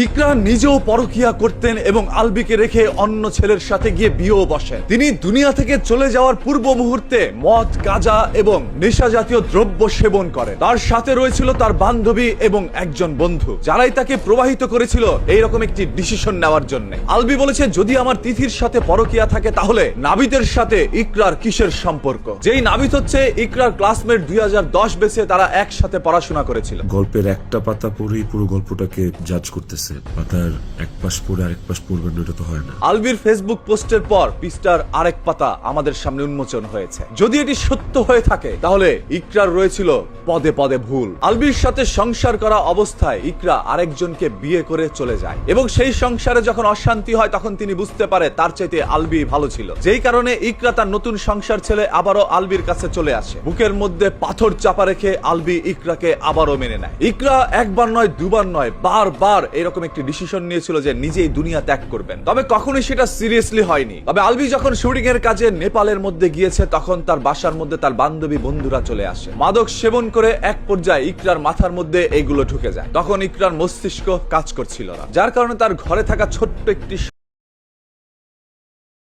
ইকরা নিজেও পরকিয়া করতেন এবং আলবিকে রেখে অন্য ছেলের সাথে গিয়ে বিয়েও বসেন। তিনি দুনিয়া থেকে চলে যাওয়ার পূর্ব মুহূর্তে মদ, গাঁজা এবং নেশা জাতীয় দ্রব্য সেবন করেন। তার সাথে রয়েছিল তার বান্ধবী এবং একজন বন্ধু, যারাই তাকে প্রবাহিত করেছিল এইরকম একটি ডিসিশন নেওয়ার জন্য। আলবি বলেছে, যদি আমার তিথির সাথে পরকিয়া থাকে তাহলে নাবিতের সাথে ইকরার কিসের সম্পর্ক? যেই নাবিত হচ্ছে ইকরার ক্লাসমেট, 2010 বেসে তারা একসাথে পড়াশোনা করেছিল। গল্পের একটা পাতা পড়েই পুরো গল্পটাকে জাজ করতেছে। পাতার এক পাশ পড়ে আরেক পাশ পড়বেন এটা তো হয় না। আলবির ফেসবুক পোস্টের পর পৃষ্ঠার আরেক পাতা আমাদের সামনে উন্মোচন হয়েছে। যদি এটি সত্য হয়ে থাকে তাহলে ইকরার রয়েছিল পদে পদে ভুল। আলবির সাথে সংসার করা অবস্থায় ইকরা আরেকজনকে বিয়ে করে চলে যায় এবং সেই সংসারে যখন অশান্তি হয় তখন তিনি বুঝতে পারে তার চাইতে আলবি ভালো ছিল। যেই কারণে ইকরা তার নতুন সংসার ছেলে আবারও আলবির কাছে চলে আসে। বুকের মধ্যে পাথর চাপা রেখে আলবি ইকরাকে আবারও মেনে নেয়। ইকরা একবার নয়, দুবার নয়, বারবার এরকম একটি ডিসিশন নিয়েছিল যে নিজেই দুনিয়া ত্যাগ করবেন, তবে কখনোই সেটা সিরিয়াসলি হয়নি। তবে আলবি যখন শুটিং এর কাজে নেপালের মধ্যে গিয়েছে তখন তার বাসার মধ্যে তার বান্ধবী বন্ধুরা চলে আসে। মাদক সেবন করে এক পর্যায়ে ইকরার মাথার মধ্যে এইগুলো ঢুকে যায়। তখন ইকরার মস্তিষ্ক কাজ করছিল না, যার কারণে তার ঘরে থাকা ছোট্ট একটি